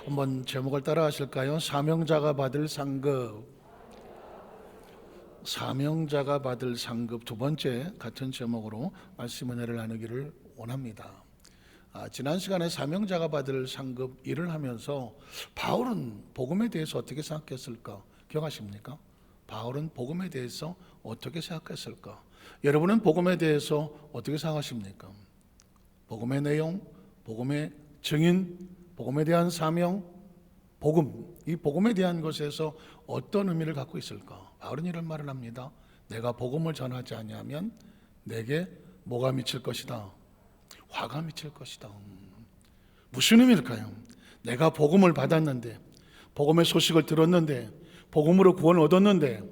한번 제목을 따라 하실까요? 사명자가 받을 상급. 사명자가 받을 상급. 두 번째 같은 제목으로 말씀 은혜를 나누기를 원합니다. 지난 시간에 사명자가 받을 상급 일을 하면서 바울은 복음에 대해서 어떻게 생각했을까 기억하십니까? 바울은 복음에 대해서 어떻게 생각했을까? 여러분은 복음에 대해서 어떻게 생각하십니까? 복음의 내용, 복음의 증인, 복음에 대한 사명, 복음, 이 복음에 대한 것에서 어떤 의미를 갖고 있을까? 바울은 이런 말을 합니다. 내가 복음을 전하지 아니하면 내게 뭐가 미칠 것이다? 화가 미칠 것이다. 무슨 의미일까요? 내가 복음을 받았는데, 복음의 소식을 들었는데, 복음으로 구원을 얻었는데,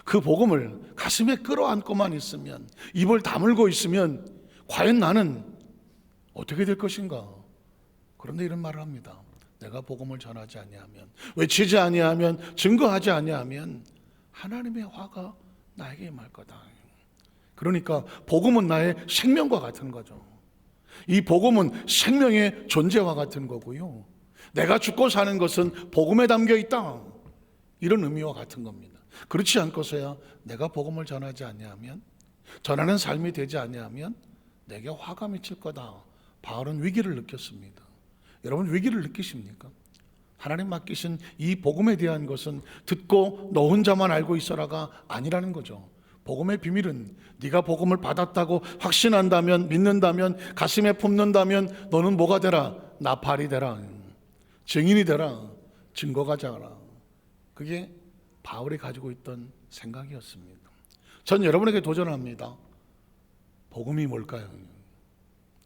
그 복음을 가슴에 끌어안고만 있으면, 입을 다물고 있으면 과연 나는 어떻게 될 것인가? 그런데 이런 말을 합니다. 내가 복음을 전하지 아니하면, 외치지 아니하면, 증거하지 아니하면 하나님의 화가 나에게 임할 거다. 그러니까 복음은 나의 생명과 같은 거죠. 이 복음은 생명의 존재와 같은 거고요. 내가 죽고 사는 것은 복음에 담겨 있다. 이런 의미와 같은 겁니다. 그렇지 않고서야 내가 복음을 전하지 아니하면, 전하는 삶이 되지 아니하면 내게 화가 미칠 거다. 바울은 위기를 느꼈습니다. 여러분 위기를 느끼십니까? 하나님 맡기신 이 복음에 대한 것은 듣고 너 혼자만 알고 있어라가 아니라는 거죠. 복음의 비밀은 네가 복음을 받았다고 확신한다면, 믿는다면, 가슴에 품는다면 너는 뭐가 되라? 나팔이 되라, 증인이 되라, 증거가 되라. 그게 바울이 가지고 있던 생각이었습니다. 전 여러분에게 도전합니다. 복음이 뭘까요?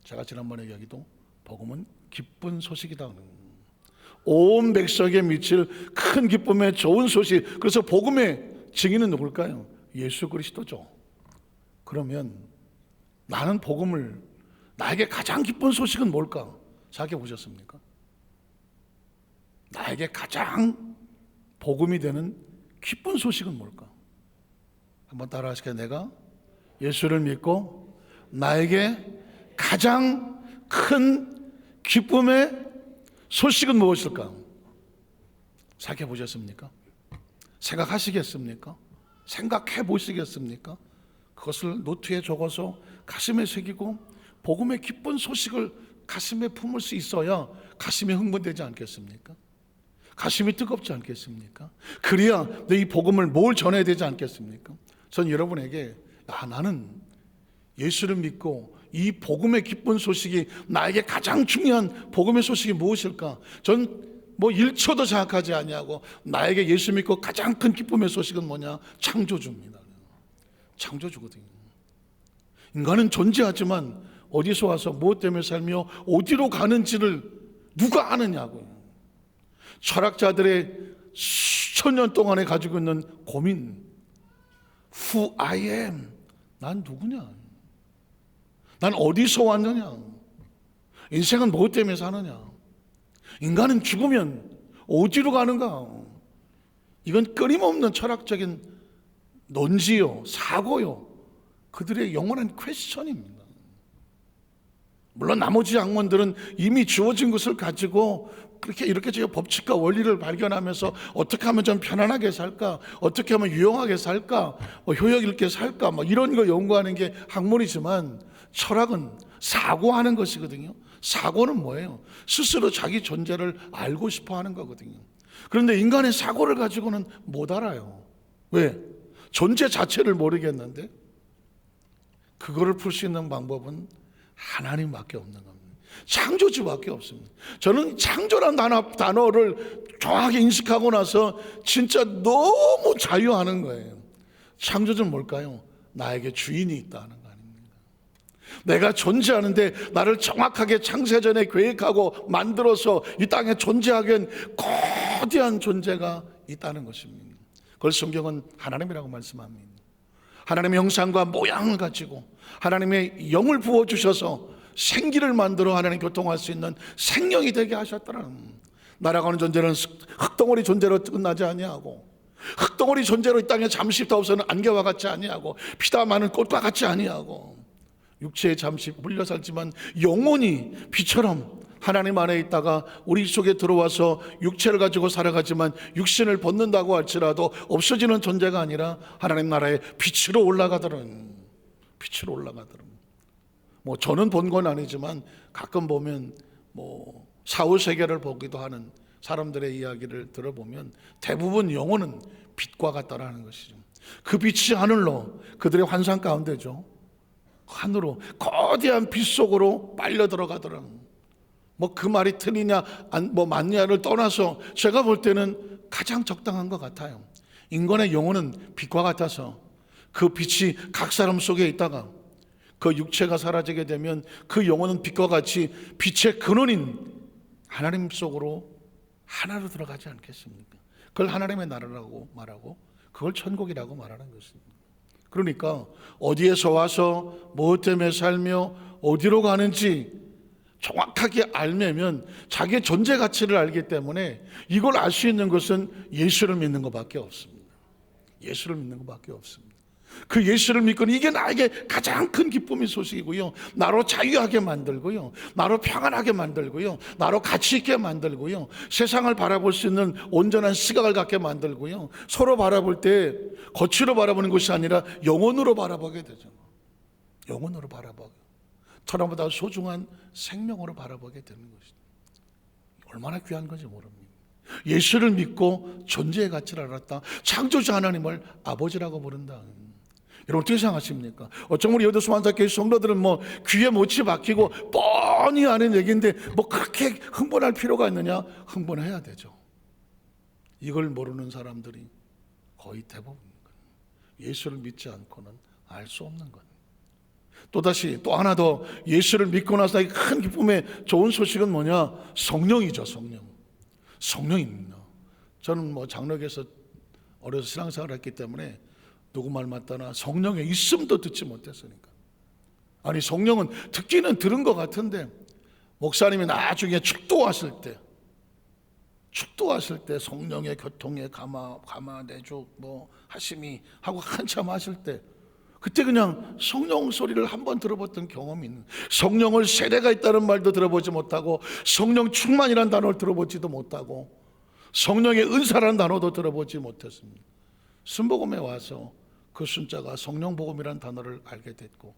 제가 지난번에 이야기도 복음은 기쁜 소식이다. 온 백성에게 미칠 큰 기쁨의 좋은 소식. 그래서 복음의 증인은 누굴까요? 예수 그리스도죠. 그러면 나는 복음을, 나에게 가장 기쁜 소식은 뭘까? 생각해 보셨습니까? 나에게 가장 복음이 되는 기쁜 소식은 뭘까? 한번 따라 하실까요? 내가 예수를 믿고 나에게 가장 큰 기쁨의 소식은 무엇일까? 생각해 보셨습니까? 생각하시겠습니까? 생각해 보시겠습니까? 그것을 노트에 적어서 가슴에 새기고 복음의 기쁜 소식을 가슴에 품을 수 있어야 가슴이 흥분되지 않겠습니까? 가슴이 뜨겁지 않겠습니까? 그래야 내 이 복음을 뭘 전해야 되지 않겠습니까? 전 여러분에게 나는 예수를 믿고 이 복음의 기쁜 소식이 나에게 가장 중요한 복음의 소식이 무엇일까? 전 1초도 생각하지 아니하고 나에게 예수 믿고 가장 큰 기쁨의 소식은 뭐냐? 창조주입니다. 창조주거든요. 인간은 존재하지만 어디서 와서 무엇 때문에 살며 어디로 가는지를 누가 아느냐고요. 철학자들의 수천 년 동안에 가지고 있는 고민. Who I am. 난 누구냐? 난 어디서 왔느냐? 인생은 무엇 때문에 사느냐? 인간은 죽으면 어디로 가는가? 이건 끊임없는 철학적인 논지요, 사고요. 그들의 영원한 퀘스천입니다. 물론 나머지 학문들은 이미 주어진 것을 가지고 그렇게 이렇게 제가 법칙과 원리를 발견하면서 어떻게 하면 좀 편안하게 살까? 어떻게 하면 유용하게 살까? 효역 있게 살까? 이런 거 연구하는 게 학문이지만 철학은 사고하는 것이거든요. 사고는 뭐예요? 스스로 자기 존재를 알고 싶어 하는 거거든요. 그런데 인간의 사고를 가지고는 못 알아요. 왜? 존재 자체를 모르겠는데 그거를 풀 수 있는 방법은 하나님밖에 없는 겁니다. 창조주밖에 없습니다. 저는 창조란 단어를 정확히 인식하고 나서 진짜 너무 자유하는 거예요. 창조주는 뭘까요? 나에게 주인이 있다는 거 아닙니까? 내가 존재하는데 나를 정확하게 창세전에 계획하고 만들어서 이 땅에 존재하게 한 거대한 존재가 있다는 것입니다. 그걸 성경은 하나님이라고 말씀합니다. 하나님의 형상과 모양을 가지고 하나님의 영을 부어주셔서 생기를 만들어 하나님 교통할 수 있는 생명이 되게 하셨다는, 날아가는 존재는 흙덩어리 존재로 끝나지 아니하고 흙덩어리 존재로 이 땅에 잠시 있다 없어는 안개와 같지 아니하고 피다 많은 꽃과 같지 아니하고 육체에 잠시 물려 살지만 영원히 비처럼 하나님 안에 있다가 우리 속에 들어와서 육체를 가지고 살아가지만 육신을 벗는다고 할지라도 없어지는 존재가 아니라 하나님 나라의 빛으로 올라가더는, 빛으로 올라가더는. 뭐 저는 본 건 아니지만 가끔 보면 뭐 사후세계를 보기도 하는 사람들의 이야기를 들어보면 대부분 영혼은 빛과 같다라는 것이죠. 그 빛이 하늘로, 그들의 환상 가운데죠, 하늘로 거대한 빛 속으로 빨려 들어가더라는. 뭐 그 말이 틀리냐 뭐 맞냐를 떠나서 제가 볼 때는 가장 적당한 것 같아요. 인간의 영혼은 빛과 같아서 그 빛이 각 사람 속에 있다가 그 육체가 사라지게 되면 그 영혼은 빛과 같이 빛의 근원인 하나님 속으로 하나로 들어가지 않겠습니까? 그걸 하나님의 나라라고 말하고 그걸 천국이라고 말하는 것입니다. 그러니까 어디에서 와서 무엇 때문에 살며 어디로 가는지 정확하게 알면 자기의 존재 가치를 알기 때문에 이걸 알 수 있는 것은 예수를 믿는 것밖에 없습니다. 예수를 믿는 것밖에 없습니다. 그 예수를 믿고는 이게 나에게 가장 큰 기쁨의 소식이고요, 나로 자유하게 만들고요, 나로 평안하게 만들고요, 나로 가치 있게 만들고요, 세상을 바라볼 수 있는 온전한 시각을 갖게 만들고요, 서로 바라볼 때 거치로 바라보는 것이 아니라 영혼으로 바라보게 되죠. 영혼으로 바라보고 천하보다 소중한 생명으로 바라보게 되는 것이죠. 얼마나 귀한 건지 모릅니다. 예수를 믿고 존재의 가치를 알았다. 창조주 하나님을 아버지라고 부른다. 여러분 어떻게 생각하십니까? 어쩌면 우리 여도수 만사교회 성도들은 뭐 귀에 못이 박히고 뻔히 아는 얘기인데 뭐 그렇게 흥분할 필요가 있느냐? 흥분해야 되죠. 이걸 모르는 사람들이 거의 대부분인 거예요. 예수를 믿지 않고는 알 수 없는 거예요. 또다시 또 하나 더 예수를 믿고 나서 큰 기쁨의 좋은 소식은 뭐냐? 성령이죠. 성령입니다. 저는 뭐 장로교에서 어려서 신앙생활을 했기 때문에 누구 말 맞다나 성령의 있음도 듣지 못했으니까. 아니 성령은 듣기는 들은 것 같은데 목사님이 나중에 축도하실 때 성령의 교통에 감화 내주 뭐 하심이 하고 한참 하실 때 그때 그냥 성령 소리를 한번 들어봤던 경험이 있는, 성령을 세례가 있다는 말도 들어보지 못하고 성령 충만이라는 단어를 들어보지도 못하고 성령의 은사라는 단어도 들어보지 못했습니다. 순복음에 와서 그 순자가 성령복음이라는 단어를 알게 됐고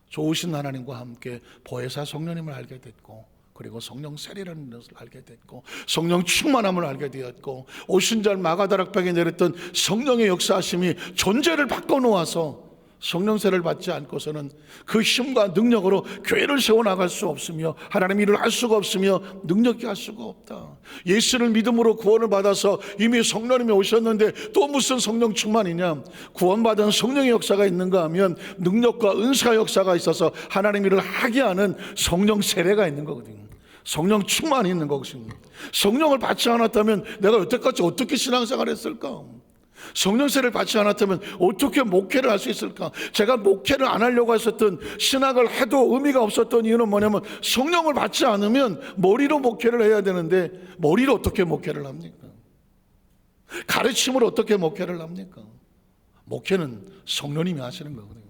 좋으신 하나님과 함께 보혜사 성령님을 알게 됐고 그리고 성령 세례라는 것을 알게 됐고 성령 충만함을 알게 되었고 오순절 마가다락방에 내렸던 성령의 역사하심이 존재를 바꿔놓아서 성령 세례를 받지 않고서는 그 힘과 능력으로 교회를 세워나갈 수 없으며 하나님 일을 할 수가 없으며 능력이 할 수가 없다. 예수를 믿음으로 구원을 받아서 이미 성령님이 오셨는데 또 무슨 성령 충만이냐? 구원받은 성령의 역사가 있는가 하면 능력과 은사 역사가 있어서 하나님 일을 하게 하는 성령 세례가 있는 거거든요. 성령 충만이 있는 것입니다. 성령을 받지 않았다면 내가 여태까지 어떻게 신앙생활을 했을까? 성령 세례를 받지 않았다면 어떻게 목회를 할 수 있을까? 제가 목회를 안 하려고 했었던, 신학을 해도 의미가 없었던 이유는 뭐냐면 성령을 받지 않으면 머리로 목회를 해야 되는데 머리로 어떻게 목회를 합니까? 가르침으로 어떻게 목회를 합니까? 목회는 성령님이 하시는 거거든요.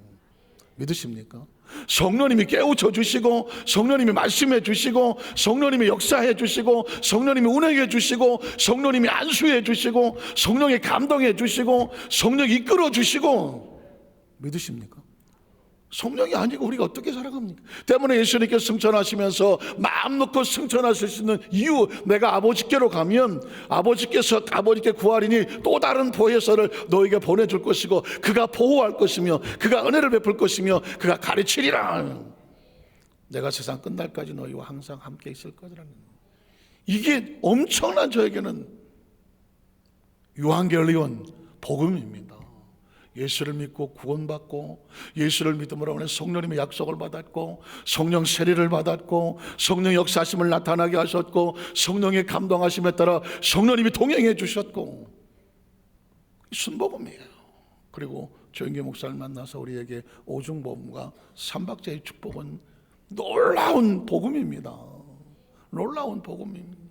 믿으십니까? 성령님이 깨우쳐 주시고 성령님이 말씀해 주시고 성령님이 역사해 주시고 성령님이 운행해 주시고 성령님이 안수해 주시고 성령이 감동해 주시고 성령이 이끌어 주시고, 믿으십니까? 성령이 아니고 우리가 어떻게 살아갑니까? 때문에 예수님께서 승천하시면서 마음 놓고 승천하실 수 있는 이유, 내가 아버지께로 가면 아버지께 구하리니 또 다른 보혜사를 너에게 보내줄 것이고 그가 보호할 것이며 그가 은혜를 베풀 것이며 그가 가르치리라. 내가 세상 끝날까지 너희와 항상 함께 있을 거라는, 이게 엄청난 저에게는 유한결리온 복음입니다. 예수를 믿고 구원받고 예수를 믿음으로 하는 성령님의 약속을 받았고 성령 세례를 받았고 성령 역사하심을 나타나게 하셨고 성령의 감동하심에 따라 성령님이 동행해 주셨고, 순복음이에요. 그리고 조영기 목사를 만나서 우리에게 오중복음과 삼박자의 축복은 놀라운 복음입니다. 놀라운 복음입니다.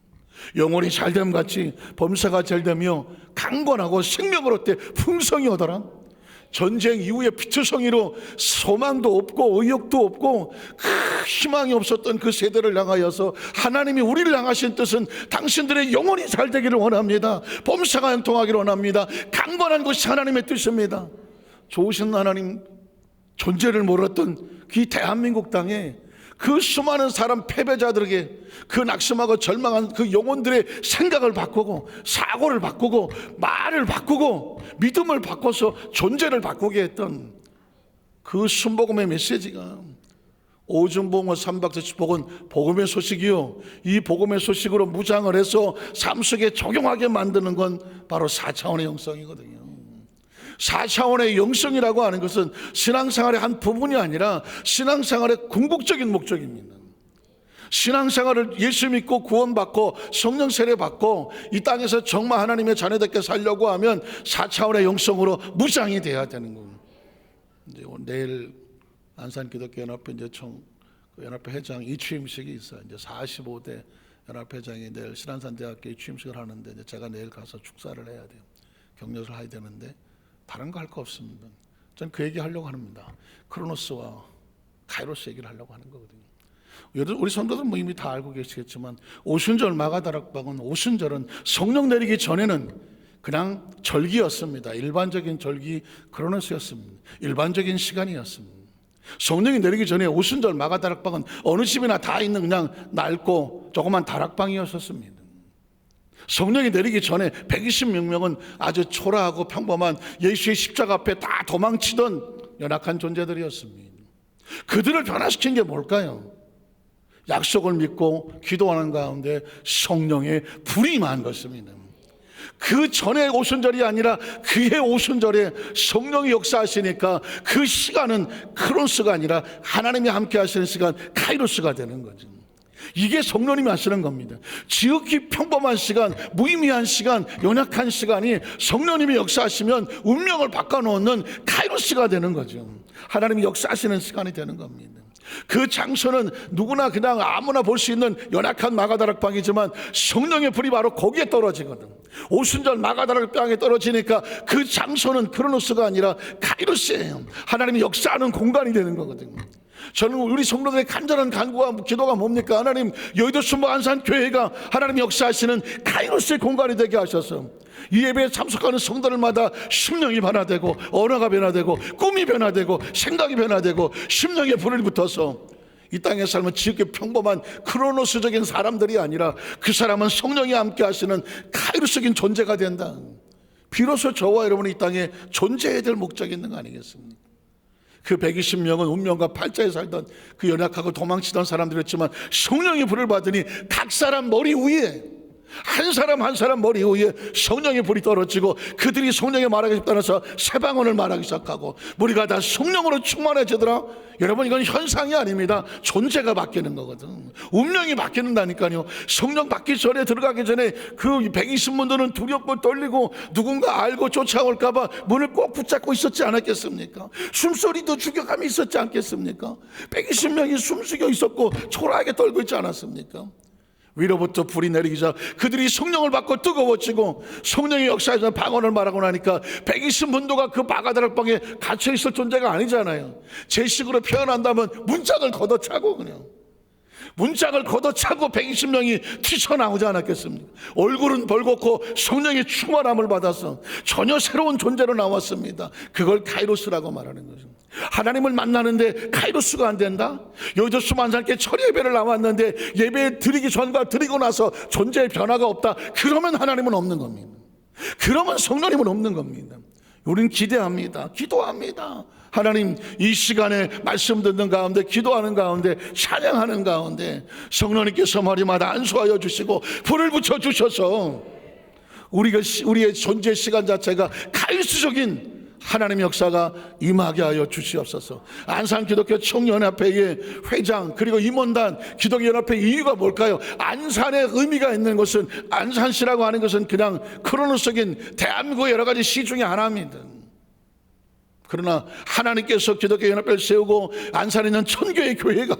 영혼이 잘됨 같이 범사가 잘되며 강건하고 생명을 얻되 풍성이 오더라. 전쟁 이후에 피투성이로 소망도 없고 의욕도 없고 희망이 없었던 그 세대를 향하여서 하나님이 우리를 향하신 뜻은 당신들의 영혼이 잘 되기를 원합니다. 범사가 형통하기를 원합니다. 강건한 것이 하나님의 뜻입니다. 좋으신 하나님 존재를 몰랐던 그 대한민국 땅에 그 수많은 사람 패배자들에게 그 낙심하고 절망한 그 영혼들의 생각을 바꾸고 사고를 바꾸고 말을 바꾸고 믿음을 바꿔서 존재를 바꾸게 했던 그 순복음의 메시지가 오중복음 삼박자치복은 복음의 소식이요, 이 복음의 소식으로 무장을 해서 삶 속에 적용하게 만드는 건 바로 4차원의 영성이거든요. 4차원의 영성이라고 하는 것은 신앙생활의 한 부분이 아니라 신앙생활의 궁극적인 목적입니다. 신앙생활을 예수 믿고 구원받고 성령 세례받고 이 땅에서 정말 하나님의 자녀답게 살려고 하면 4차원의 영성으로 무장이 돼야 되는 겁니다. 이제 내일 안산기독교연합회 이제 연합회 회장 이취임식이 있어요. 이제 45대 연합회장이 내일 신안산대학교 이취임식을 하는데 이제 제가 내일 가서 축사를 해야 돼요. 격려를 해야 되는데 다른 거 할 거 없습니다. 전 그 얘기 하려고 합니다. 크로노스와 카이로스 얘기를 하려고 하는 거거든요. 우리 성도들은 뭐 이미 다 알고 계시겠지만 오순절 마가다락방은 오순절은 성령 내리기 전에는 그냥 절기였습니다. 일반적인 절기 크로노스였습니다. 일반적인 시간이었습니다. 성령이 내리기 전에 오순절 마가다락방은 어느 집이나 다 있는 그냥 낡고 조그만 다락방이었었습니다. 성령이 내리기 전에 120명은 아주 초라하고 평범한 예수의 십자가 앞에 다 도망치던 연약한 존재들이었습니다. 그들을 변화시킨 게 뭘까요? 약속을 믿고 기도하는 가운데 성령의 불이 임한 것입니다. 그 전에 오순절이 아니라 그해 오순절에 성령이 역사하시니까 그 시간은 크로스가 아니라 하나님이 함께 하시는 시간 카이로스가 되는 거죠. 이게 성령님이 하시는 겁니다. 지극히 평범한 시간, 무의미한 시간, 연약한 시간이 성령님이 역사하시면 운명을 바꿔놓는 카이로스가 되는 거죠. 하나님이 역사하시는 시간이 되는 겁니다. 그 장소는 누구나 그냥 아무나 볼 수 있는 연약한 마가다락방이지만 성령의 불이 바로 거기에 떨어지거든. 오순절 마가다락방에 떨어지니까 그 장소는 크로노스가 아니라 카이로스예요. 하나님이 역사하는 공간이 되는 거거든요. 저는 우리 성도들의 간절한 간구와 기도가 뭡니까? 하나님, 여의도 순복 안산교회가 하나님 역사하시는 카이로스의 공간이 되게 하셔서 이 예배에 참석하는 성도들마다 심령이 변화되고 언어가 변화되고 꿈이 변화되고 생각이 변화되고 심령의 불을 붙어서 이 땅에 살면 지극히 평범한 크로노스적인 사람들이 아니라 그 사람은 성령이 함께 하시는 카이로스적인 존재가 된다. 비로소 저와 여러분이 이 땅에 존재해야 될 목적이 있는 거 아니겠습니까? 그 120명은 운명과 팔자에 살던 그 연약하고 도망치던 사람들이었지만 성령의 불을 받으니 각 사람 머리 위에 한 사람 머리 위에 성령의 불이 떨어지고 그들이 성령의 말하기 따라서 새 방언을 말하기 시작하고 우리가 다 성령으로 충만해지더라. 여러분, 이건 현상이 아닙니다. 존재가 바뀌는 거거든. 운명이 바뀌는다니까요. 성령 받기 전에, 들어가기 전에 그 120문도는 두렵고 떨리고 누군가 알고 쫓아올까 봐 문을 꼭 붙잡고 있었지 않았겠습니까? 숨소리도 죽여감이 있었지 않겠습니까? 120명이 숨죽여 있었고 초라하게 떨고 있지 않았습니까? 위로부터 불이 내리기자 그들이 성령을 받고 뜨거워지고 성령의 역사에서 방언을 말하고 나니까 120문도가 그 마가다락방에 갇혀있을 존재가 아니잖아요. 제 식으로 표현한다면 문짝을 걷어차고 그냥 문짝을 걷어차고 120명이 튀쳐나오지 않았겠습니까? 얼굴은 벌겋고 성령의 충만함을 받아서 전혀 새로운 존재로 나왔습니다. 그걸 카이로스라고 말하는 거죠. 하나님을 만나는데 카이로스가 안 된다? 여의도 수만산께 철야 예배를 나왔는데 예배 드리기 전과 드리고 나서 존재의 변화가 없다? 그러면 하나님은 없는 겁니다. 그러면 성령님은 없는 겁니다. 우리는 기대합니다. 기도합니다. 하나님, 이 시간에 말씀 듣는 가운데, 기도하는 가운데, 찬양하는 가운데 성령님께서 머리마다 안수하여 주시고 불을 붙여 주셔서 우리의 존재 시간 자체가 카이로스적인 하나님의 역사가 임하게 하여 주시옵소서. 안산기독교 총연합회의 회장 그리고 임원단 기독연합회 이유가 뭘까요? 안산의 의미가 있는 것은, 안산시라고 하는 것은 그냥 크로노스적인 대한민국의 여러 가지 시 중에 하나입니다. 그러나 하나님께서 기독교연합회를 세우고 안산에 있는 천교의 교회가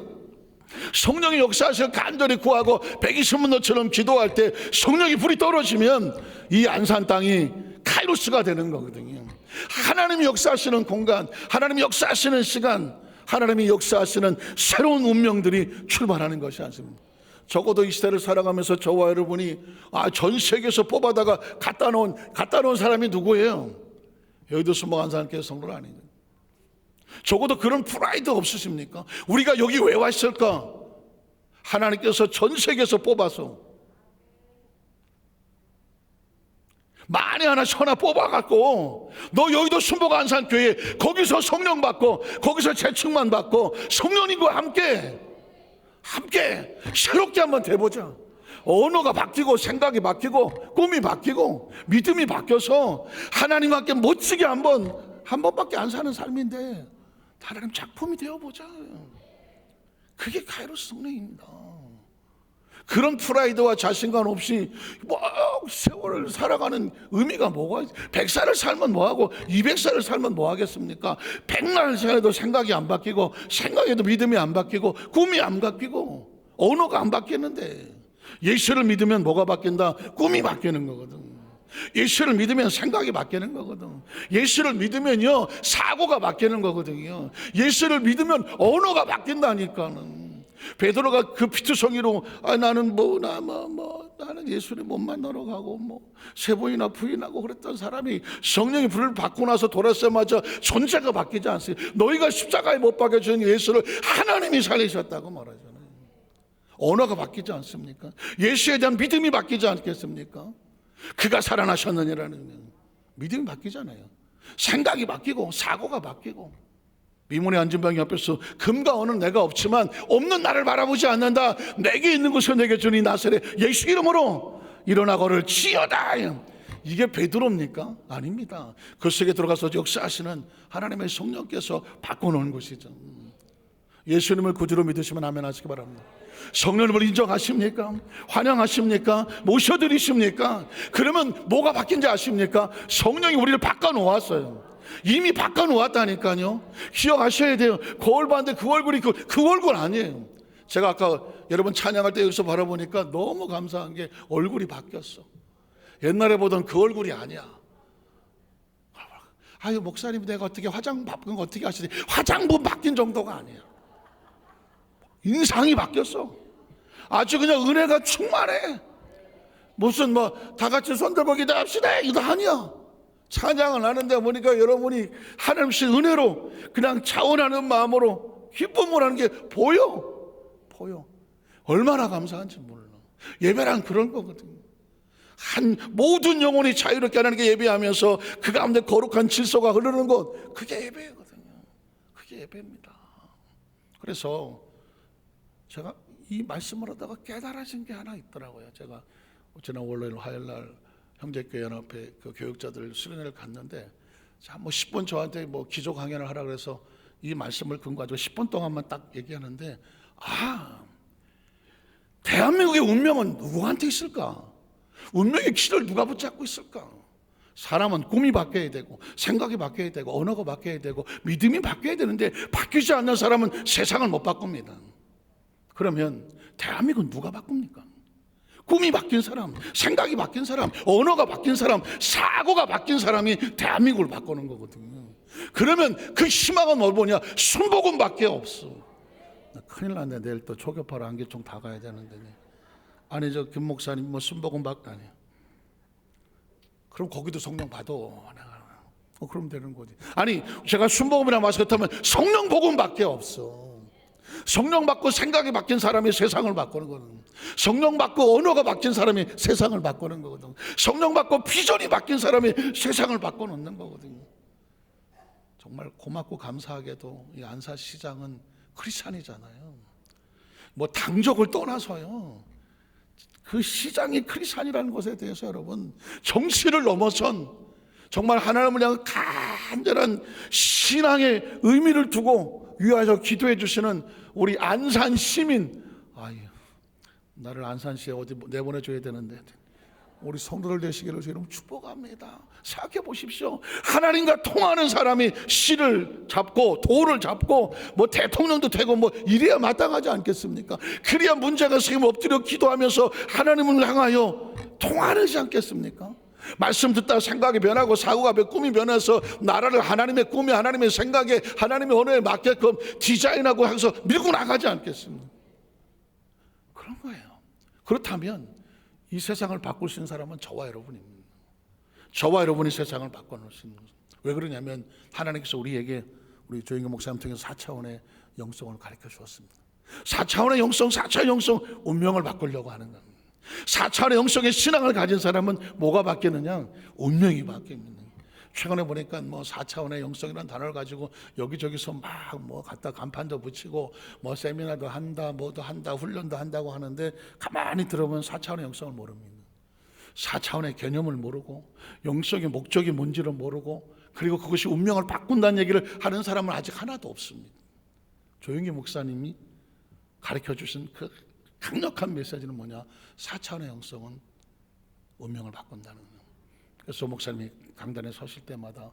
성령의 역사하셔서 간절히 구하고 120문도처럼 기도할 때 성령의 불이 떨어지면 이 안산 땅이 카이로스가 되는 거거든요. 하나님이 역사하시는 공간, 하나님이 역사하시는 시간, 하나님이 역사하시는 새로운 운명들이 출발하는 것이 아닙니다. 적어도 이 시대를 살아가면서 저와 여러분이 전 세계에서 뽑아다가 갖다 놓은 사람이 누구예요? 여의도 순복음 안산교회 성도가 아니에요. 적어도 그런 프라이드 없으십니까? 우리가 여기 왜 왔을까? 하나님께서 전 세계에서 뽑아서 만에 하나 뽑아갖고 너 여의도 순복음 안산교회 거기서 성령 받고 거기서 재충만 받고 성령님과 함께 새롭게 한번 돼보자. 언어가 바뀌고 생각이 바뀌고 꿈이 바뀌고 믿음이 바뀌어서 하나님과 함께 멋지게 한 번밖에 안 사는 삶인데 하나님 작품이 되어보자. 그게 카이로스 성령입니다. 그런 프라이드와 자신감 없이 세월을 살아가는 의미가 뭐가 100살을 살면 뭐하고 200살을 살면 뭐하겠습니까? 100날 살아도 생각이 안 바뀌고 생각에도 믿음이 안 바뀌고 꿈이 안 바뀌고 언어가 안 바뀌는데 예수를 믿으면 뭐가 바뀐다? 꿈이 바뀌는 거거든. 예수를 믿으면 생각이 바뀌는 거거든. 예수를 믿으면요 사고가 바뀌는 거거든요. 예수를 믿으면 언어가 바뀐다니까는. 베드로가 그 피투성이로 나는 나는 예수를 못 만나러 가고 세 번이나 부인하고 그랬던 사람이 성령의 불을 받고 나서 돌아서자마자 존재가 바뀌지 않습니다. 너희가 십자가에 못 박혀 주신 예수를 하나님이 살리셨다고 말하잖아요. 언어가 바뀌지 않습니까? 예수에 대한 믿음이 바뀌지 않겠습니까? 그가 살아나셨느니라는 믿음이 바뀌잖아요. 생각이 바뀌고 사고가 바뀌고. 미문에 앉은 병이 앞에서 금과 은은 내가 없지만 없는 나를 바라보지 않는다. 내게 있는 것을 내게 주니 나사렛 예수 이름으로 일어나 걸을지어다. 이게 베드로입니까? 아닙니다. 그 속에 들어가서 역사하시는 하나님의 성령께서 바꿔놓은 것이죠. 예수님을 구주로 믿으시면 아멘 하시기 바랍니다. 성령님을 인정하십니까? 환영하십니까? 모셔드리십니까? 그러면 뭐가 바뀐지 아십니까? 성령이 우리를 바꿔놓았어요. 이미 바꿔놓았다니까요. 기억하셔야 돼요. 거울 봤는데 그 얼굴이 그 얼굴 아니에요. 제가 아까 여러분 찬양할 때 여기서 바라보니까 너무 감사한 게 얼굴이 바뀌었어. 옛날에 보던 그 얼굴이 아니야. 아유 목사님 내가 어떻게 화장 바꾼 거 어떻게 하시지? 화장품 바뀐 정도가 아니야. 인상이 바뀌었어. 아주 그냥 은혜가 충만해. 무슨 다 같이 손들고 기도합시다 이거 아니야. 찬양을 하는데 보니까 여러분이 하나님의 은혜로 그냥 자원하는 마음으로 기쁨을 하는 게 보여. 얼마나 감사한지 몰라. 예배란 그런 거거든요. 모든 영혼이 자유롭게 하나님께 예배하면서 그 가운데 거룩한 질서가 흐르는 것, 그게 예배거든요. 그게 예배입니다. 그래서 제가 이 말씀을 하다가 깨달아진 게 하나 있더라고요. 제가 지난 월요일 화요일날 형제교회 연합회 그 교육자들 수련회를 갔는데 10분 저한테 기조 강연을 하라 그래서 이 말씀을 근거하고 10분 동안만 딱 얘기하는데 대한민국의 운명은 누구한테 있을까? 운명의 키를 누가 붙잡고 있을까? 사람은 꿈이 바뀌어야 되고 생각이 바뀌어야 되고 언어가 바뀌어야 되고 믿음이 바뀌어야 되는데 바뀌지 않는 사람은 세상을 못 바꿉니다. 그러면 대한민국은 누가 바꿉니까? 꿈이 바뀐 사람, 생각이 바뀐 사람, 언어가 바뀐 사람, 사고가 바뀐 사람이 대한민국을 바꾸는 거거든요. 그러면 그 희망은 뭘 보냐? 순복음밖에 없어. 큰일 났네. 내일 또 초교파로 안개총 다 가야 되는데. 아니 저 김 목사님 순복음밖에 아니야. 그럼 거기도 성령 받아. 그럼 되는 거지. 아니 제가 순복음이라 말씀하면 성령 복음밖에 없어. 성령 받고 생각이 바뀐 사람이 세상을 바꾸는 거거든. 성령 받고 언어가 바뀐 사람이 세상을 바꾸는 거거든. 성령 받고 비전이 바뀐 사람이 세상을 바꿔놓는 거거든요. 정말 고맙고 감사하게도 이 안사시장은 크리스찬이잖아요. 당적을 떠나서요. 그 시장이 크리스찬이라는 것에 대해서 여러분 정치를 넘어선 정말 하나님을 향한 간절한 신앙의 의미를 두고 위하여 기도해 주시는 우리 안산 시민, 나를 안산시에 어디 내보내줘야 되는데 우리 성도들 되시기를 여러분 축복합니다. 생각해 보십시오. 하나님과 통하는 사람이 씨를 잡고 도를 잡고 대통령도 되고 이래야 마땅하지 않겠습니까? 그래야 문제가 생기면 엎드려 기도하면서 하나님을 향하여 통하지 않겠습니까? 말씀 듣다 생각이 변하고 사고가 꿈이 변해서 나라를 하나님의 꿈에 하나님의 생각에 하나님의 언어에 맞게끔 디자인하고 해서 밀고 나가지 않겠습니까? 그런 거예요. 그렇다면 이 세상을 바꿀 수 있는 사람은 저와 여러분입니다. 저와 여러분이 세상을 바꿔놓을 수 있는 거죠. 왜 그러냐면 하나님께서 우리에게 우리 조영기 목사님 통해서 4차원의 영성을 가르쳐 주었습니다. 4차원의 영성, 4차원의 영성, 운명을 바꾸려고 하는 겁니다. 4차원의 영성의 신앙을 가진 사람은 뭐가 바뀌느냐? 운명이 바뀝니다. 최근에 보니까 뭐 4차원의 영성이라는 단어를 가지고 여기저기서 막 뭐 갖다 간판도 붙이고 뭐 세미나도 한다, 뭐도 한다, 훈련도 한다고 하는데 가만히 들어보면 4차원의 영성을 모릅니다. 4차원의 개념을 모르고 영성의 목적이 뭔지를 모르고 그리고 그것이 운명을 바꾼다는 얘기를 하는 사람은 아직 하나도 없습니다. 조영기 목사님이 가르쳐 주신 그 강력한 메시지는 뭐냐? 4차원의 영성은 운명을 바꾼다는 거예요. 그래서 조 목사님이 강단에 서실 때마다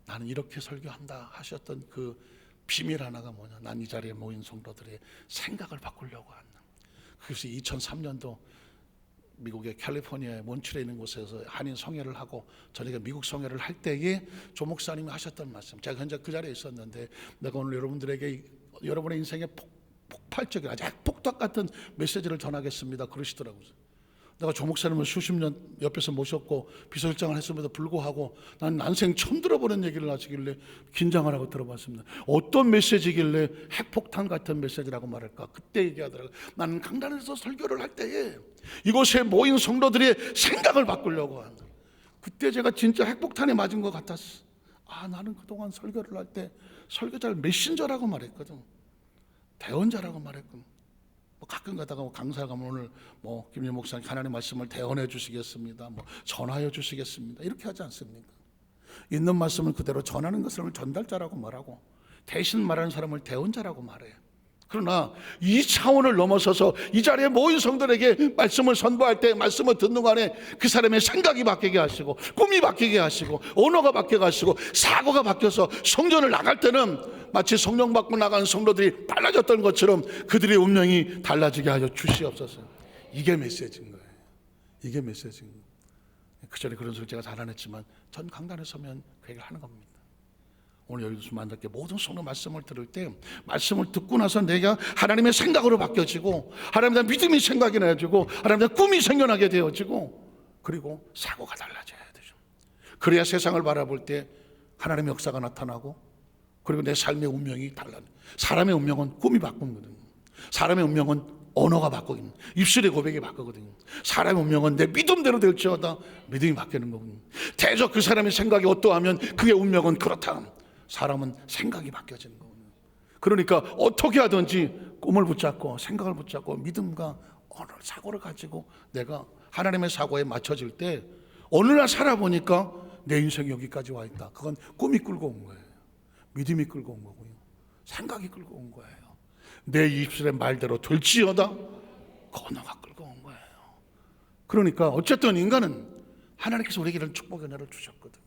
나는 이렇게 설교한다 하셨던 그 비밀 하나가 뭐냐? 난 이 자리에 모인 성도들의 생각을 바꾸려고 한다. 그래서 2003년도 미국의 캘리포니아의 몬트레에 있는 곳에서 한인 성회를 하고 저녁에 미국 성회를 할 때에 조 목사님이 하셨던 말씀, 제가 현재 그 자리에 있었는데 내가 오늘 여러분들에게 여러분의 인생의 폭발적인 아주 핵폭탄 같은 메시지를 전하겠습니다 그러시더라고요. 내가 조 목사님을 수십 년 옆에서 모셨고 비서실장을 했음에도 불구하고 난 난생 처음 들어보는 얘기를 하시길래 긴장을 하고 들어봤습니다. 어떤 메시지길래 핵폭탄 같은 메시지라고 말할까? 그때 얘기하더라고요. 나는 강단에서 설교를 할 때에 이곳에 모인 성도들의 생각을 바꾸려고 한다. 그때 제가 진짜 핵폭탄에 맞은 것 같았어. 나는 그동안 설교를 할 때 설교자를 메신저라고 말했거든. 대언자라고 말했거든. 가끔 가다가 강사 가면 오늘 김유 목사님 하나님 말씀을 대언해 주시겠습니다. 전하여 주시겠습니다. 이렇게 하지 않습니까? 있는 말씀을 그대로 전하는 것을 전달자라고 말하고 대신 말하는 사람을 대언자라고 말해요. 그러나 이 차원을 넘어서서 이 자리에 모인 성도들에게 말씀을 선보할 때 말씀을 듣는 간에 그 사람의 생각이 바뀌게 하시고 꿈이 바뀌게 하시고 언어가 바뀌게 하시고 사고가 바뀌어서 성전을 나갈 때는 마치 성령 받고 나가는 성도들이 빨라졌던 것처럼 그들의 운명이 달라지게 하여 주시옵소서. 이게 메시지인 거예요. 이게 메시지인 거예요. 그 전에 그런 소리 제가 잘 안 했지만 전 강단에 서면 그 얘기를 하는 겁니다. 오늘 여기서 만날게 모든 성도 말씀을 들을 때 말씀을 듣고 나서 내가 하나님의 생각으로 바뀌어지고 하나님의 믿음이 생각이 나지고 하나님의 꿈이 생겨나게 되어지고 그리고 사고가 달라져야 되죠. 그래야 세상을 바라볼 때 하나님의 역사가 나타나고 그리고 내 삶의 운명이 달라요. 사람의 운명은 꿈이 바꾸거든요. 사람의 운명은 언어가 바뀌거든요. 입술의 고백이 바뀌거든요. 사람의 운명은 내 믿음대로 될지어다 믿음이 바뀌는 거거든요. 대저 그 사람의 생각이 어떠하면 그의 운명은 그렇다. 사람은 생각이 바뀌어지는 거거든요. 그러니까 어떻게 하든지 꿈을 붙잡고 생각을 붙잡고 믿음과 언어, 사고를 가지고 내가 하나님의 사고에 맞춰질 때 어느 날 살아보니까 내 인생이 여기까지 와 있다. 그건 꿈이 끌고 온 거예요. 믿음이 끌고 온 거고요. 생각이 끌고 온 거예요. 내 입술의 말대로 될지어다 언어가 끌고 온 거예요. 그러니까 어쨌든 인간은 하나님께서 우리에게 축복의 은혜를 주셨거든요.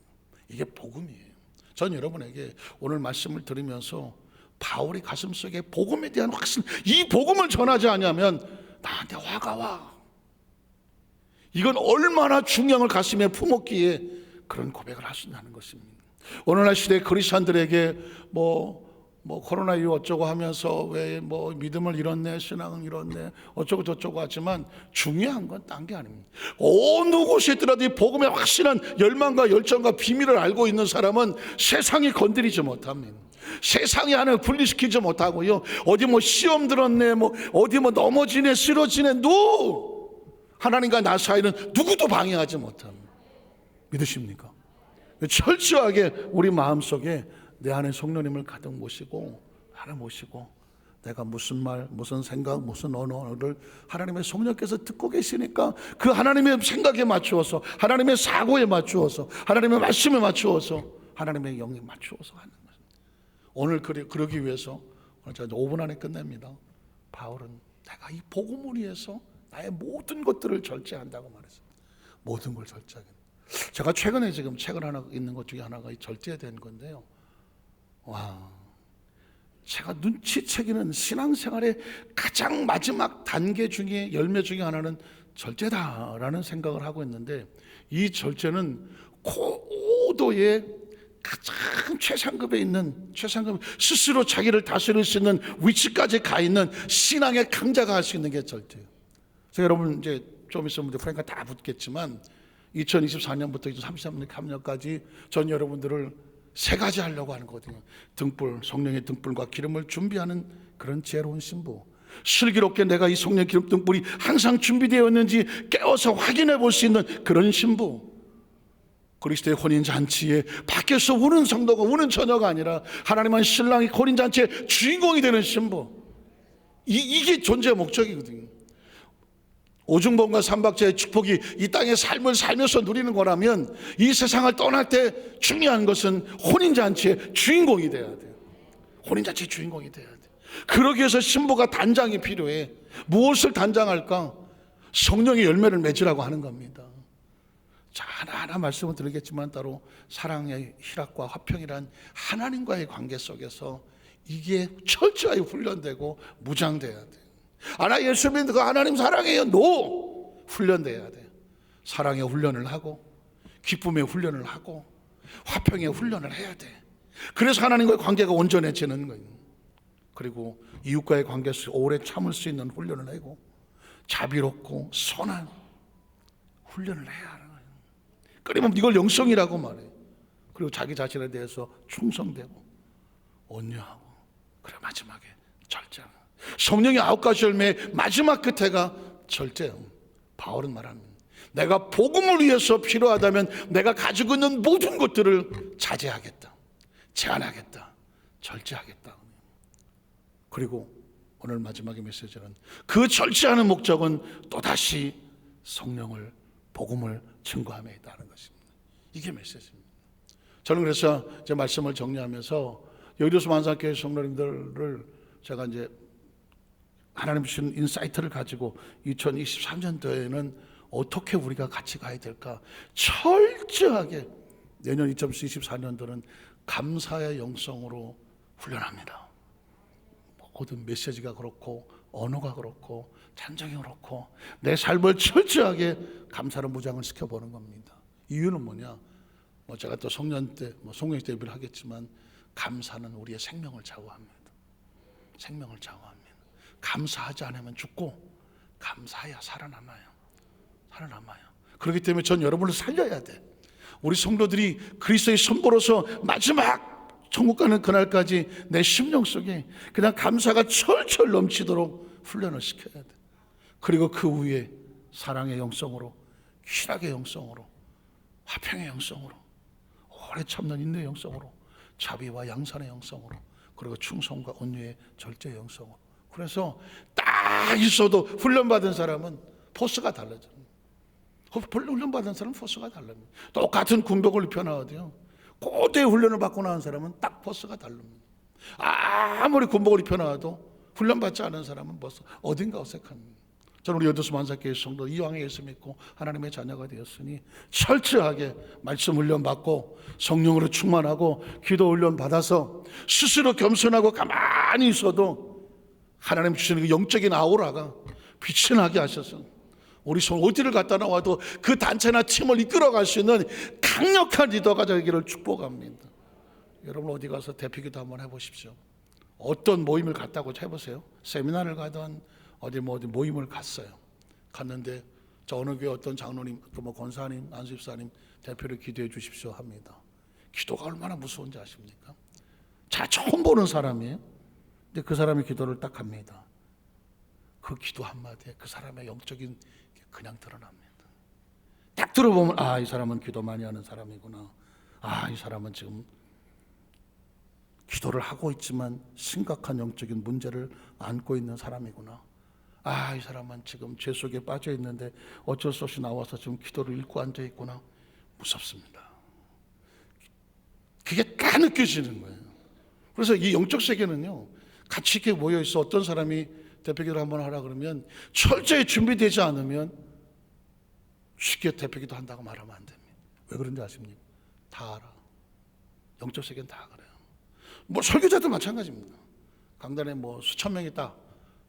이게 복음이에요. 전 여러분에게 오늘 말씀을 들으면서 바울이 가슴속에 복음에 대한 확신, 이 복음을 전하지 않으면 나한테 화가 와. 이건 얼마나 중요한 가슴에 품었기에 그런 고백을 하신다는 것입니다. 오늘날 시대 그리스도인들에게 코로나 이후 어쩌고 하면서 왜 믿음을 잃었네, 신앙을 잃었네, 어쩌고 저쩌고 하지만 중요한 건 딴 게 아닙니다. 어느 곳에 있더라도 이 복음의 확실한 열망과 열정과 비밀을 알고 있는 사람은 세상이 건드리지 못합니다. 세상이 하나를 분리시키지 못하고요. 어디 시험 들었네, 어디 넘어지네, 쓰러지네, 하나님과 나 사이는 누구도 방해하지 못합니다. 믿으십니까? 철저하게 우리 마음속에 내 안에 성령님을 가득 모시고 하나 모시고 내가 무슨 말, 무슨 생각, 무슨 언어를 하나님의 성령께서 듣고 계시니까 그 하나님의 생각에 맞추어서 하나님의 사고에 맞추어서 하나님의 말씀에 맞추어서 하나님의 영에 맞추어서 하는 거예요. 오늘 그러기 위해서 제가 5분 안에 끝냅니다. 바울은 내가 이 복음을 위해서 나의 모든 것들을 절제한다고 말했습니다. 모든 걸 절제하게. 제가 최근에 지금 책을 하나 있는 것 중에 하나가 절제된 건데요. 제가 눈치채기는 신앙생활의 가장 마지막 단계 중에 열매 중에 하나는 절제다라는 생각을 하고 있는데, 이 절제는 고도의 가장 최상급에 있는, 최상급, 스스로 자기를 다스릴 수 있는 위치까지 가 있는 신앙의 강자가 할 수 있는 게 절제예요. 그래서 여러분 이제 좀 있으면 프랭크가 다 붙겠지만 2024년부터 2033년까지 전 여러분들을 세 가지 하려고 하는 거거든요. 등불, 성령의 등불과 기름을 준비하는 그런 지혜로운 신부, 슬기롭게 내가 이 성령 기름 등불이 항상 준비되어 있는지 깨워서 확인해 볼 수 있는 그런 신부, 그리스도의 혼인잔치에 밖에서 우는 성도가, 우는 처녀가 아니라 하나님은 신랑이 혼인잔치의 주인공이 되는 신부, 이게 존재의 목적이거든요. 오중범과 삼박자의 축복이 이 땅의 삶을 살면서 누리는 거라면 이 세상을 떠날 때 중요한 것은 혼인잔치의 주인공이 돼야 돼요. 혼인잔치의 주인공이 돼야 돼요. 그러기 위해서 신부가 단장이 필요해. 무엇을 단장할까? 성령의 열매를 맺으라고 하는 겁니다. 자, 하나하나 말씀을 드리겠지만 따로 사랑의 희락과 화평이란 하나님과의 관계 속에서 이게 철저하게 훈련되고 무장돼야 돼요. 나 예수 믿는 거 하나님 사랑해요. 노! 훈련돼야 돼요. 사랑의 훈련을 하고 기쁨의 훈련을 하고 화평의 훈련을 해야 돼. 그래서 하나님과의 관계가 온전해지는 거예요. 그리고 이웃과의 관계에서 오래 참을 수 있는 훈련을 하고 자비롭고 선한 훈련을 해야 하는 거예요. 그러면 이걸 영성이라고 말해요. 그리고 자기 자신에 대해서 충성되고 온유하고, 그리고 마지막에 절제하는, 성령의 9가지 열매의 마지막 끝에가 절제예요. 바울은 말합니다. 내가 복음을 위해서 필요하다면 내가 가지고 있는 모든 것들을 자제하겠다, 제한하겠다, 절제하겠다. 그리고 오늘 마지막의 메시지는 그 절제하는 목적은 또다시 성령을, 복음을 증거함에 있다는 것입니다. 이게 메시지입니다. 저는 그래서 제 말씀을 정리하면서 여의도 만사교회 성도님들을 제가 이제 하나님 주신 인사이트를 가지고 2023년도에는 어떻게 우리가 같이 가야 될까? 철저하게 내년 2024년도는 감사의 영성으로 훈련합니다. 모든 메시지가 그렇고 언어가 그렇고 찬양이 그렇고 내 삶을 철저하게 감사로 무장을 시켜보는 겁니다. 이유는 뭐냐? 제가 또 송년 때 송년 예배를 하겠지만 감사는 우리의 생명을 좌우합니다. 생명을 좌우합니다. 감사하지 않으면 죽고 감사해야 살아남아요. 살아남아요. 그렇기 때문에 전 여러분을 살려야 돼. 우리 성도들이 그리스도의 손보로서 마지막 천국 가는 그날까지 내 심령 속에 그냥 감사가 철철 넘치도록 훈련을 시켜야 돼. 그리고 그 위에 사랑의 영성으로, 희락의 영성으로, 화평의 영성으로, 오래 참는 인내의 영성으로, 자비와 양산의 영성으로, 그리고 충성과 온유의 절제의 영성으로. 그래서 딱 있어도 훈련받은 사람은 포스가 달라져요. 훈련받은 사람은 포스가 달라요. 똑같은 군복을 입혀놔도요, 고대의 훈련을 받고 나온 사람은 딱 포스가 다릅니다. 아무리 군복을 입혀놔도 훈련받지 않은 사람은 벌써 어딘가 어색합니다. 저는 우리 여도수 만사교회 성도 이왕에 예수 믿고 하나님의 자녀가 되었으니 철저하게 말씀 훈련 받고 성령으로 충만하고 기도 훈련 받아서 스스로 겸손하고 가만히 있어도 하나님 주시는 그 영적인 아우라가 빛이 나게 하셔서 우리 손 어디를 갔다 나와도 그 단체나 팀을 이끌어갈 수 있는 강력한 리더가 되기를 축복합니다. 여러분 어디 가서 대피기도 한번 해보십시오. 어떤 모임을 갔다고 해보세요. 세미나를 가든 어디 모임을 갔어요. 갔는데 저 어느 교회 어떤 장로님, 권사님, 안수집사님 대표를 기도해 주십시오 합니다. 기도가 얼마나 무서운지 아십니까? 자, 처음 보는 사람이에요. 근데 그 사람이 기도를 딱 합니다. 그 기도 한마디에 그 사람의 영적인 게 그냥 드러납니다. 딱 들어보면 이 사람은 기도 많이 하는 사람이구나. 이 사람은 지금 기도를 하고 있지만 심각한 영적인 문제를 안고 있는 사람이구나. 이 사람은 지금 죄 속에 빠져 있는데 어쩔 수 없이 나와서 지금 기도를 읽고 앉아 있구나. 무섭습니다. 그게 다 느껴지는 거예요. 그래서 이 영적 세계는요, 같이 이렇게 모여 있어 어떤 사람이 대표기도 한번 하라 그러면 철저히 준비되지 않으면 쉽게 대표기도 한다고 말하면 안 됩니다. 왜 그런지 아십니까? 다 알아. 영적 세계는 다 그래요. 설교자도 마찬가지입니다. 강단에 수천 명이 있다.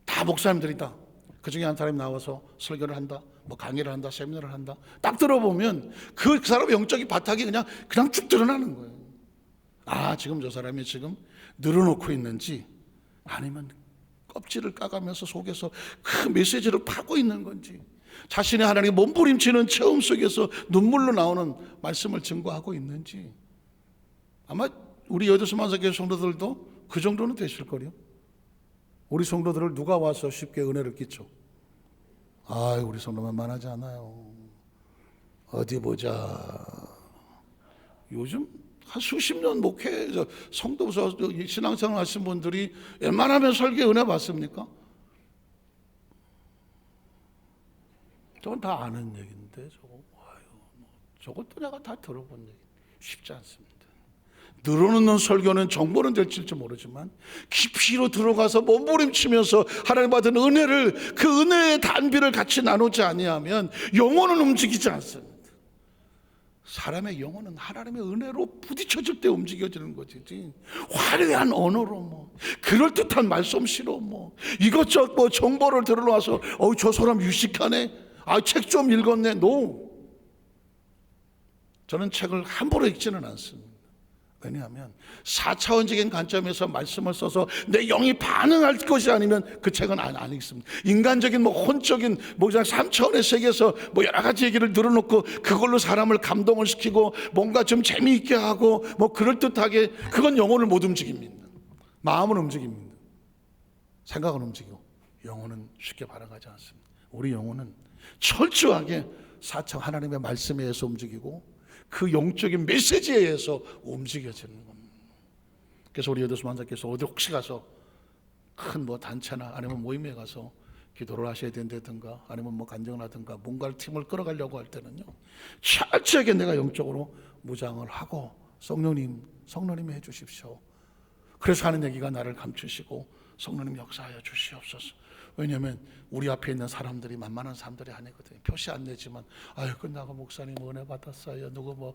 다 목사님들이다. 그 중에 한 사람이 나와서 설교를 한다. 뭐 강의를 한다, 세미나를 한다. 딱 들어보면 그 사람의 영적인 바탕이 그냥 쭉 드러나는 거예요. 아, 지금 저 사람이 지금 늘어놓고 있는지, 아니면 껍질을 까가면서 속에서 그 메시지를 파고 있는 건지, 자신의 하나님의 몸부림치는 체험 속에서 눈물로 나오는 말씀을 증거하고 있는지. 아마 우리 여도수 만사교회 성도들도 그 정도는 되실 거요. 우리 성도들을 누가 와서 쉽게 은혜를 끼쳐? 아, 우리 성도만 만하지 않아요. 어디 보자. 요즘 한 수십 년 목회 성도부서 신앙생활 하신 분들이 웬만하면 설교 은혜 받습니까? 저건 다 아는 얘기인데 저것도 내가 다 들어본 얘기. 쉽지 않습니다. 늘어놓는 설교는 정보는 될지 모르지만 깊이로 들어가서 몸부림치면서 하나님 받은 은혜를, 그 은혜의 단비를 같이 나누지 아니하면 영혼은 움직이지 않습니다. 사람의 영혼은 하나님의 은혜로 부딪혀질 때 움직여지는 것이지, 화려한 언어로 그럴듯한 말솜씨로 이것저것 정보를 들어와서 저 사람 유식하네, 책 좀 읽었네. 노. 저는 책을 함부로 읽지는 않습니다. 왜냐하면 4차원적인 관점에서 말씀을 써서 내 영이 반응할 것이 아니면 그 책은 안 읽습니다. 인간적인 혼적인 3차원의 세계에서 여러 가지 얘기를 늘어놓고 그걸로 사람을 감동을 시키고 뭔가 좀 재미있게 하고 그럴듯하게, 그건 영혼을 못 움직입니다. 마음은 움직입니다. 생각은 움직이고 영혼은 쉽게 반응하지 않습니다. 우리 영혼은 철저하게 4차원 하나님의 말씀에 의해서 움직이고 그 영적인 메시지에 의해서 움직여지는 겁니다. 그래서 우리 여도수 만사께서 어디 혹시 가서 큰 단체나 아니면 모임에 가서 기도를 하셔야 된다든가 아니면 간증을 하든가 뭔가를 팀을 끌어가려고 할 때는요, 철저하게 내가 영적으로 무장을 하고 성령님이 해주십시오. 그래서 하는 얘기가 나를 감추시고 성령님 역사하여 주시옵소서. 왜냐하면 우리 앞에 있는 사람들이 만만한 사람들이 아니거든요. 표시 안 내지만 끝나고 목사님 은혜 받았어요, 누구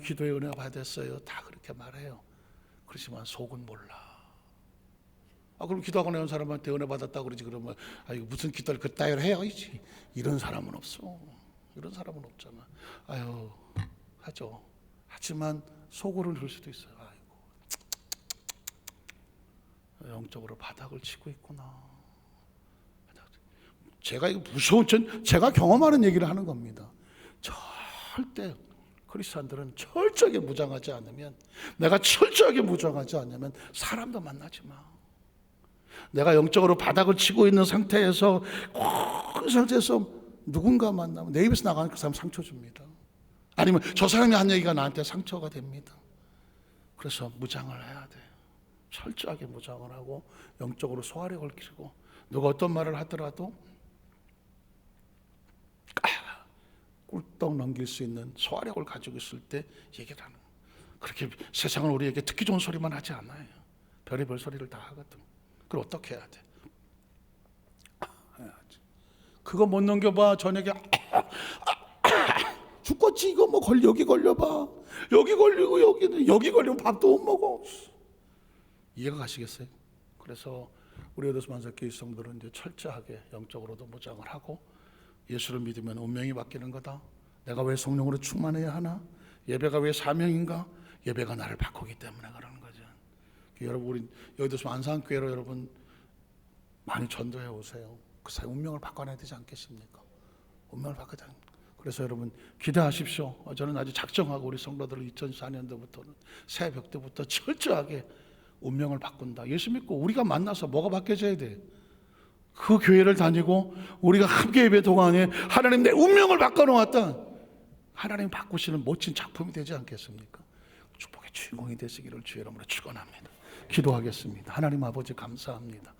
기도에 은혜 받았어요, 다 그렇게 말해요. 그렇지만 속은 몰라. 그럼 기도하고 나온 사람한테 은혜 받았다고 그러지, 그러면 무슨 기도를 그따위로 해야지. 이런 사람은 없어. 이런 사람은 없잖아. 하죠. 하지만 속으로는 그럴 수도 있어요. 영적으로 바닥을 치고 있구나. 제가 이거 무서운, 제가 경험하는 얘기를 하는 겁니다. 절대 크리스찬들은 철저하게 무장하지 않으면, 내가 철저하게 무장하지 않으면 사람도 만나지 마. 내가 영적으로 바닥을 치고 있는 상태에서 그 상태에서 누군가 만나면 내 입에서 나가는 그 사람 상처 줍니다. 아니면 저 사람이 한 얘기가 나한테 상처가 됩니다. 그래서 무장을 해야 돼. 철저하게 무장을 하고 영적으로 소화력을 기르고, 누가 어떤 말을 하더라도 꿀떡 넘길 수 있는 소화력을 가지고 있을 때 얘기를 하는 거예요. 그렇게 세상은 우리에게 듣기 좋은 소리만 하지 않아요. 별의별 소리를 다 하거든. 그걸 어떻게 해야 돼? 해야지. 그거 못 넘겨봐. 저녁에 죽겠지. 이거 여기 걸려봐. 여기 걸리고 여기 걸리면 밥도 못 먹어. 이해가 가시겠어요? 그래서 우리 여도수 만사교회 성도들은 이제 철저하게 영적으로도 무장을 하고, 예수를 믿으면 운명이 바뀌는 거다. 내가 왜 성령으로 충만해야 하나? 예배가 왜 사명인가? 예배가 나를 바꾸기 때문에 그러는 거죠. 여러분, 우리 여도수 안산교회로 여러분 많이 전도해 오세요. 그 사이 운명을 바꿔내야 되지 않겠습니까? 운명을 바꿔야 됩니다. 그래서 여러분 기대하십시오. 저는 아주 작정하고 우리 성도들을 2004년도부터는 새벽 때부터 철저하게 운명을 바꾼다. 예수 믿고 우리가 만나서 뭐가 바뀌어져야 돼? 그 교회를 다니고 우리가 함께 예배 동안에 하나님 내 운명을 바꿔놓았다. 하나님 바꾸시는 멋진 작품이 되지 않겠습니까? 축복의 주인공이 되시기를 주의 이름으로 축원합니다. 기도하겠습니다. 하나님 아버지 감사합니다.